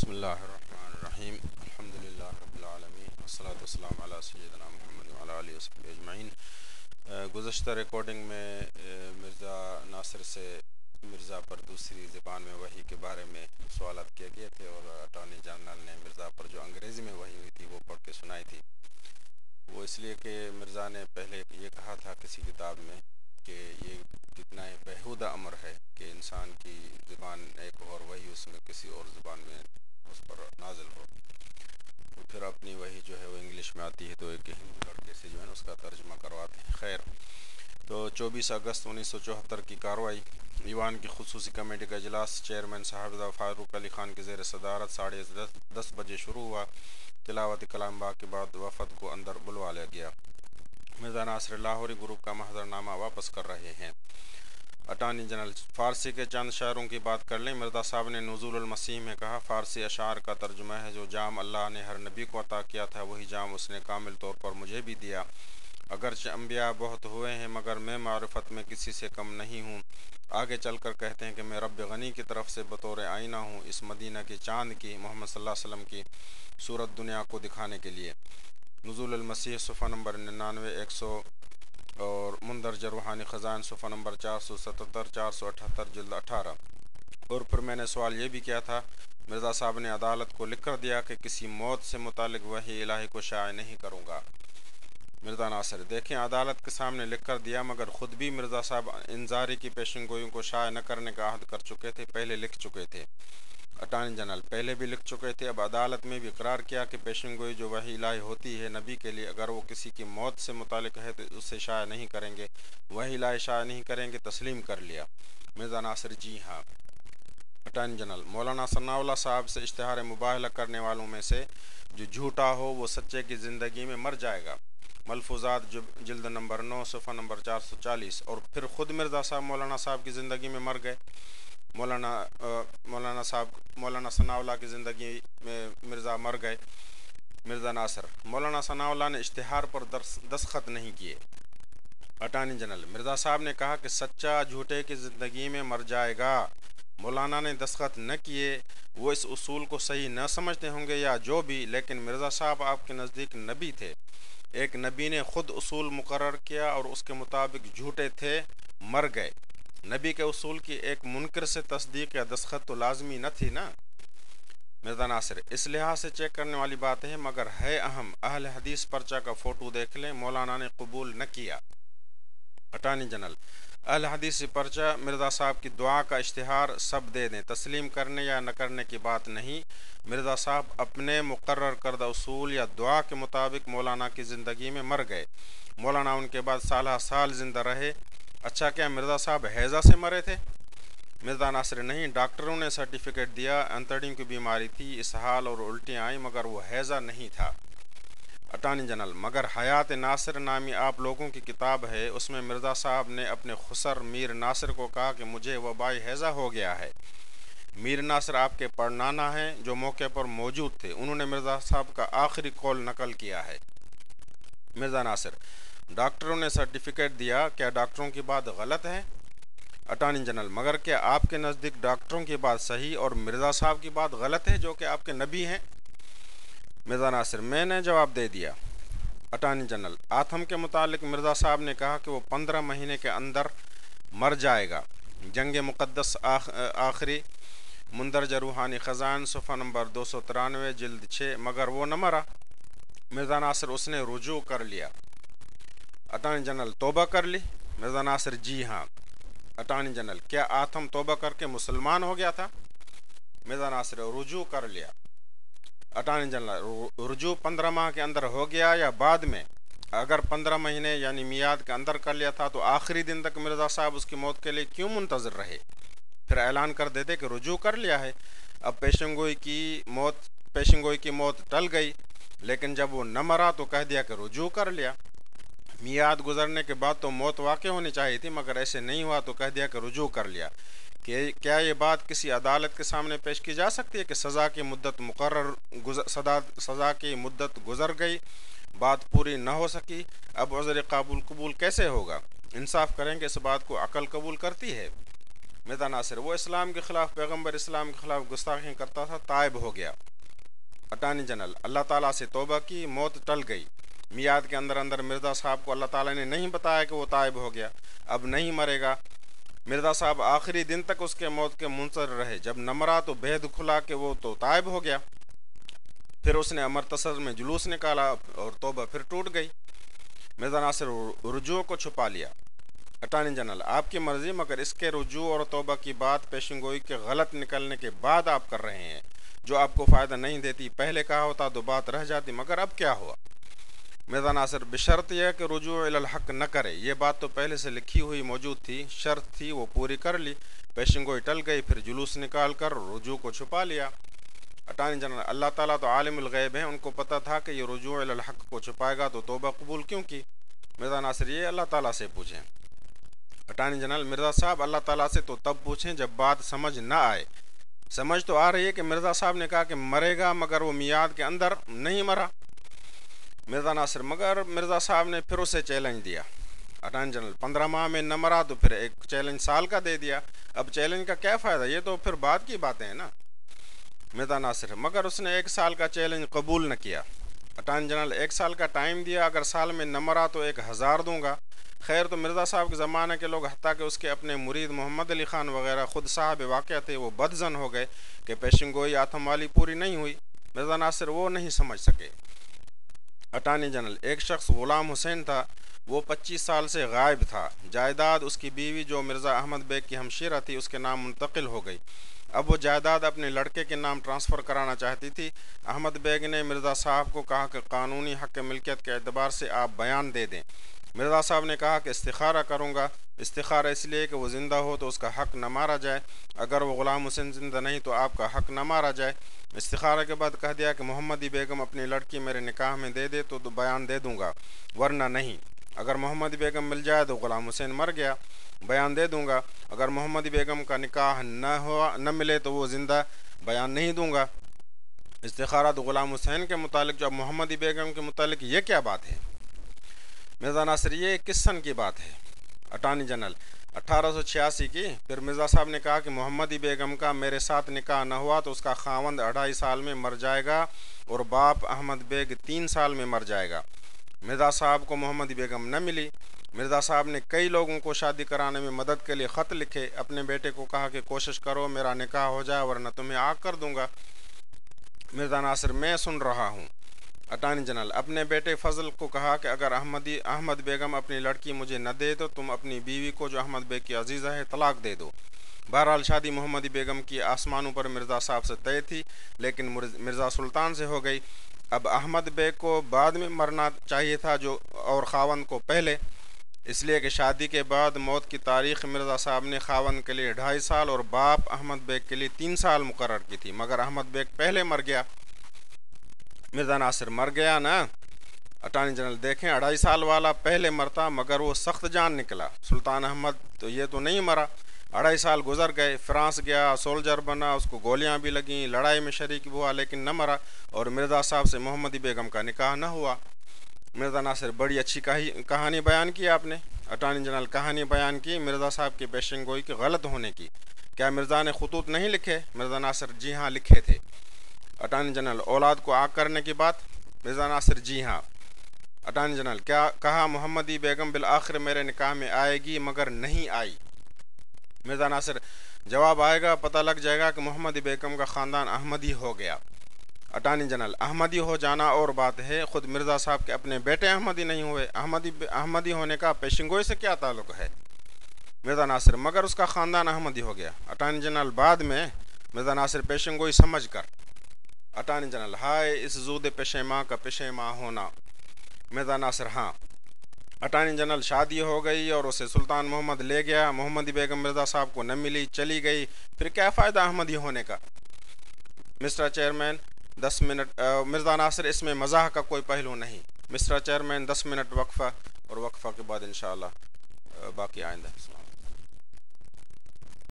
بسم اللہ الرحمن الرحیم الحمدللہ رب العالمین والصلاة والسلام علی سیدنا محمد وعلی آلہ وصحبہ اجمعین۔ گزشتہ ریکارڈنگ میں مرزا ناصر سے مرزا پر دوسری زبان میں وحی کے بارے میں سوالات کیے گئے تھے، اور اٹارنی جنرل نے مرزا پر جو انگریزی میں وحی ہوئی تھی وہ پڑھ کے سنائی تھی۔ وہ اس لیے کہ مرزا نے پہلے یہ کہا تھا کسی کتاب میں کہ یہ کتنا بیہودہ امر ہے کہ انسان کی زبان ایک اور وحی اس میں کسی اور زبان میں اس پر نازل ہو، تو پھر اپنی وحی جو ہے وہ انگلش میں آتی ہے تو ایک ہندو لڑکے سے جو ہے اس کا ترجمہ کرواتے ہیں۔ خیر، تو 24 اگست 1974 کی کارروائی ایوان کی خصوصی کمیٹی کا اجلاس چیئرمین صاحبزادہ فاروق علی خان کی زیر صدارت 10:30 بجے شروع ہوا۔ تلاوت کلام باغ کے بعد وفد کو اندر بلوا لیا گیا۔ مرزا ناصر لاہوری گروپ کا محضر نامہ واپس کر رہے ہیں۔ اٹارنی جنرل فارسی کے چند شعروں کی بات کر لیں۔ مرزا صاحب نے نزول المسیح میں کہا، فارسی اشعار کا ترجمہ ہے، جو جام اللہ نے ہر نبی کو عطا کیا تھا وہی جام اس نے کامل طور پر مجھے بھی دیا۔ اگرچہ انبیاء بہت ہوئے ہیں مگر میں معرفت میں کسی سے کم نہیں ہوں۔ آگے چل کر کہتے ہیں کہ میں رب غنی کی طرف سے بطور آئینہ ہوں، اس مدینہ کے چاند کی، محمد صلی اللہ علیہ وسلم کی صورت دنیا کو دکھانے کے لیے۔ نزول المسیح صفحہ نمبر 99 100 اور مندرجہ روحانی خزائن صفحہ نمبر 477 478 جلد 18۔ اور پھر میں نے سوال یہ بھی کیا تھا، مرزا صاحب نے عدالت کو لکھ کر دیا کہ کسی موت سے متعلق وحی الہی کو شائع نہیں کروں گا۔ مرزا ناصر، دیکھیں عدالت کے سامنے لکھ کر دیا، مگر خود بھی مرزا صاحب انذاری کی پیشن گوئیوں کو شائع نہ کرنے کا عہد کر چکے تھے، پہلے لکھ چکے تھے۔ اٹارنی جنرل، پہلے بھی لکھ چکے تھے، اب عدالت میں بھی اقرار کیا کہ پیشن گوئی جو وحی الہی ہوتی ہے نبی کے لیے، اگر وہ کسی کی موت سے متعلق ہے تو اسے شائع نہیں کریں گے، وحی الہی شائع نہیں کریں گے، تسلیم کر لیا۔ مرزا ناصر، جی ہاں۔ اٹارنی جنرل، مولانا ثناء اللہ صاحب سے اشتہار مباہلہ کرنے والوں میں سے جو جھوٹا ہو وہ سچے کی زندگی میں مر جائے گا۔ ملفوظات جلد نمبر 9 صفحہ نمبر 440۔ اور پھر خود مرزا صاحب مولانا صاحب کی زندگی میں مر گئے۔ مولانا ثناء اللہ کی زندگی میں مرزا مر گئے۔ مرزا ناصر، مولانا ثناء اللہ نے اشتہار پر دستخط نہیں کیے۔ اٹارنی جنرل، مرزا صاحب نے کہا کہ سچا جھوٹے کی زندگی میں مر جائے گا، مولانا نے دستخط نہ کیے، وہ اس اصول کو صحیح نہ سمجھتے ہوں گے یا جو بھی، لیکن مرزا صاحب آپ کے نزدیک نبی تھے، ایک نبی نے خود اصول مقرر کیا اور اس کے مطابق جھوٹے تھے، مر گئے۔ نبی کے اصول کی ایک منکر سے تصدیق یا دستخط تو لازمی نہ تھی نا۔ مرزا ناصر، اس لحاظ سے چیک کرنے والی بات ہے، مگر ہے اہم، اہل حدیث پرچہ کا فوٹو دیکھ لیں، مولانا نے قبول نہ کیا۔ اٹارنی جنرل، اہل حدیث پرچہ مرزا صاحب کی دعا کا اشتہار سب دے دیں، تسلیم کرنے یا نہ کرنے کی بات نہیں۔ مرزا صاحب اپنے مقرر کردہ اصول یا دعا کے مطابق مولانا کی زندگی میں مر گئے، مولانا ان کے بعد سالہ سال زندہ رہے۔ اچھا، کیا مرزا صاحب ہیضہ سے مرے تھے؟ مرزا ناصر، نہیں، ڈاکٹروں نے سرٹیفکیٹ دیا، انتڑیوں کی بیماری تھی، اسہال اور الٹیاں آئیں، مگر وہ ہیضہ نہیں تھا۔ اٹارنی جنرل، مگر حیات ناصر نامی آپ لوگوں کی کتاب ہے، اس میں مرزا صاحب نے اپنے خسر میر ناصر کو کہا کہ مجھے وبائی ہیضہ ہو گیا ہے۔ میر ناصر آپ کے پڑنانا ہیں جو موقع پر موجود تھے، انہوں نے مرزا صاحب کا آخری قول نقل کیا ہے۔ مرزا ناصر، ڈاکٹروں نے سرٹیفکیٹ دیا، کیا ڈاکٹروں کی بات غلط ہے؟ اٹارنی جنرل، مگر کیا آپ کے نزدیک ڈاکٹروں کی بات صحیح اور مرزا صاحب کی بات غلط ہے جو کہ آپ کے نبی ہیں؟ مرزا ناصر، میں نے جواب دے دیا۔ اٹارنی جنرل، آتھم کے متعلق مرزا صاحب نے کہا کہ وہ 15 مہینے کے اندر مر جائے گا۔ جنگ مقدس آخری، مندرجہ روحانی خزائن صفحہ نمبر 293 جلد 6، مگر وہ نہ مرا۔ مرزا ناصر، اس نے رجوع کر لیا۔ اٹارنی جنرل، توبہ کر لی؟ مرزا ناصر، جی ہاں۔ اٹارنی جنرل، کیا آتھم توبہ کر کے مسلمان ہو گیا تھا؟ مرزا ناصر، رجوع کر لیا۔ اٹارنی جنرل، رجوع 15 ماہ کے اندر ہو گیا یا بعد میں؟ اگر 15 مہینے یعنی میعاد کے اندر کر لیا تھا تو آخری دن تک مرزا صاحب اس کی موت کے لیے کیوں منتظر رہے؟ پھر اعلان کر دیتے کہ رجوع کر لیا ہے۔ اب پیشن گوئی کی موت ٹل گئی، لیکن جب وہ نہ مرا تو کہہ دیا کہ رجوع کر لیا۔ میعاد گزرنے کے بعد تو موت واقع ہونی چاہیے تھی، مگر ایسے نہیں ہوا تو کہہ دیا کہ رجوع کر لیا۔ کیا یہ بات کسی عدالت کے سامنے پیش کی جا سکتی ہے کہ سزا کی مدت گزر گئی، بات پوری نہ ہو سکی، اب عذر قبول کیسے ہوگا؟ انصاف کریں کہ اس بات کو عقل قبول کرتی ہے؟ مرزا ناصر وہ اسلام کے خلاف، پیغمبر اسلام کے خلاف گستاخی کرتا تھا، تائب ہو گیا۔ اٹارنی جنرل اللہ تعالیٰ سے توبہ کی، موت ٹل گئی، میعاد کے اندر مرزا صاحب کو اللہ تعالیٰ نے نہیں بتایا کہ وہ تائب ہو گیا، اب نہیں مرے گا۔ مرزا صاحب آخری دن تک اس کے موت کے منتظر رہے، جب نہ مرا تو بھید کھلا کہ وہ تو تائب ہو گیا۔ پھر اس نے امرتسر میں جلوس نکالا اور توبہ پھر ٹوٹ گئی۔ مرزا ناصر رجوع کو چھپا لیا۔ اٹارنی جنرل آپ کی مرضی، مگر اس کے رجوع اور توبہ کی بات پیشن گوئی کے غلط نکلنے کے بعد آپ کر رہے ہیں، جو آپ کو فائدہ نہیں دیتی۔ پہلے کہا ہوتا تو بات رہ جاتی، مگر اب کیا ہوا؟ مرزا ناصر بشرط یہ کہ رجوع الی الحق نہ کرے، یہ بات تو پہلے سے لکھی ہوئی موجود تھی، شرط تھی وہ پوری کر لی، پیشن گوئی ٹل گئی، پھر جلوس نکال کر رجوع کو چھپا لیا۔ اٹارنی جنرل اللہ تعالیٰ تو عالم الغیب ہیں، ان کو پتہ تھا کہ یہ رجوع الی الحق کو چھپائے گا، تو توبہ قبول کیوں کی؟ مرزا ناصر یہ اللہ تعالیٰ سے پوچھیں۔ اٹارنی جنرل مرزا صاحب اللہ تعالیٰ سے تو تب پوچھیں جب بات سمجھ نہ آئے۔ سمجھ تو آ رہی ہے کہ مرزا صاحب نے کہا کہ مرے گا، مگر وہ میعاد کے اندر نہیں مرا۔ مرزا ناصر مگر مرزا صاحب نے پھر اسے چیلنج دیا۔ اٹارنی جنرل 15 ماہ میں نہ مرا تو پھر ایک چیلنج سال کا دے دیا، اب چیلنج کا کیا فائدہ، یہ تو پھر بعد کی باتیں ہیں نا۔ مرزا ناصر مگر اس نے 1 سال کا چیلنج قبول نہ کیا۔ اٹارنی جنرل 1 سال کا ٹائم دیا، اگر سال میں نہ مرا تو 1000 دوں گا۔ خیر تو مرزا صاحب کے زمانے کے لوگ، حتیٰ کہ اس کے اپنے مرید محمد علی خان وغیرہ خود صاحب واقعہ تھے، وہ بدظن ہو گئے کہ پیشن گوئی آتم والی پوری نہیں ہوئی۔ مرزا ناصر وہ نہیں سمجھ سکے۔ اٹارنی جنرل ایک شخص غلام حسین تھا، وہ 25 سال سے غائب تھا، جائیداد اس کی بیوی جو مرزا احمد بیگ کی ہمشیرہ تھی اس کے نام منتقل ہو گئی، اب وہ جائیداد اپنے لڑکے کے نام ٹرانسفر کرانا چاہتی تھی۔ احمد بیگ نے مرزا صاحب کو کہا کہ قانونی حق ملکیت کے اعتبار سے آپ بیان دے دیں۔ مرزا صاحب نے کہا کہ استخارہ کروں گا، استخارہ اس لیے کہ وہ زندہ ہو تو اس کا حق نہ مارا جائے، اگر وہ غلام حسین زندہ نہیں تو آپ کا حق نہ مارا جائے۔ استخارہ کے بعد کہہ دیا کہ محمدی بیگم اپنی لڑکی میرے نکاح میں دے دے تو بیان دے دوں گا، ورنہ نہیں۔ اگر محمدی بیگم مل جائے تو غلام حسین مر گیا، بیان دے دوں گا، اگر محمدی بیگم کا نکاح نہ ملے تو وہ زندہ، بیان نہیں دوں گا۔ استخارہ تو غلام حسین کے متعلق، جو اب محمدی بیگم کے متعلق، یہ کیا بات ہے؟ مرزا ناصر یہ کس سن کی بات ہے؟ اٹارنی جنرل 1886 کی۔ پھر مرزا صاحب نے کہا کہ محمدی بیگم کا میرے ساتھ نکاح نہ ہوا تو اس کا خاوند 2.5 سال میں مر جائے گا اور باپ احمد بیگ 3 سال میں مر جائے گا۔ مرزا صاحب کو محمدی بیگم نہ ملی۔ مرزا صاحب نے کئی لوگوں کو شادی کرانے میں مدد کے لیے خط لکھے، اپنے بیٹے کو کہا کہ کوشش کرو میرا نکاح ہو جائے ورنہ تمہیں آگ کر دوں گا۔ مرزا ناصر میں سن رہا ہوں۔ اٹارنی جنرل اپنے بیٹے فضل کو کہا کہ اگر احمد بیگم اپنی لڑکی مجھے نہ دے تو تم اپنی بیوی کو جو احمد بیگ کی عزیزہ ہے طلاق دے دو۔ بہرحال شادی محمدی بیگم کی آسمانوں پر مرزا صاحب سے طے تھی، لیکن مرزا سلطان سے ہو گئی۔ اب احمد بیگ کو بعد میں مرنا چاہیے تھا اور خاوند کو پہلے، اس لیے کہ شادی کے بعد موت کی تاریخ مرزا صاحب نے خاوند کے لیے 2.5 سال اور باپ احمد بیگ کے لیے 3 سال مقرر کی تھی، مگر احمد بیگ پہلے مر گیا۔ مرزا ناصر مر گیا نا۔ اٹارنی جنرل دیکھیں 2.5 سال والا پہلے مرتا، مگر وہ سخت جان نکلا۔ سلطان احمد تو یہ تو نہیں مرا، 2.5 سال گزر گئے، فرانس گیا، سولجر بنا، اس کو گولیاں بھی لگیں، لڑائی میں شریک ہوا لیکن نہ مرا، اور مرزا صاحب سے محمدی بیگم کا نکاح نہ ہوا۔ مرزا ناصر بڑی اچھی کہانی بیان کی آپ نے۔ اٹارنی جنرل کہانی بیان کی مرزا صاحب کی پیشن گوئی کے غلط ہونے کی، کیا مرزا نے خطوط نہیں لکھے؟ مرزا ناصر جی ہاں لکھے تھے۔ اٹارنی جنرل اولاد کو آگ کرنے کی بات؟ مرزا ناصر جی ہاں۔ اٹارنی جنرل کیا کہا محمدی بیگم بالآخر میرے نکاح میں آئے گی مگر نہیں آئی؟ مرزا ناصر جواب آئے گا، پتہ لگ جائے گا کہ محمدی بیگم کا خاندان احمدی ہو گیا۔ اٹارنی جنرل احمدی ہو جانا اور بات ہے، خود مرزا صاحب کے اپنے بیٹے احمدی نہیں ہوئے، احمدی ہونے کا پیشن گوئی سے کیا تعلق ہے؟ مرزا ناصر مگر اس کا خاندان احمدی ہو گیا۔ اٹارنی جنرل بعد میں؟ مرزا ناصر پیشن گوئی سمجھ کر۔ اٹارنی جنرل ہائے اس زود پشیماں کا پشیماں ہونا۔ مرزا ناصر ہاں۔ اٹارنی جنرل شادی ہو گئی اور اسے سلطان محمد لے گیا، محمدی بیگم مرزا صاحب کو نہ ملی، چلی گئی، پھر کیا فائدہ احمدی ہونے کا؟ مسٹر چیئرمین 10 منٹ۔ مرزا ناصر اس میں مزاح کا کوئی پہلو نہیں۔ مسٹر چیئرمین 10 منٹ وقفہ، اور وقفہ کے بعد انشاءاللہ باقی آئندہ۔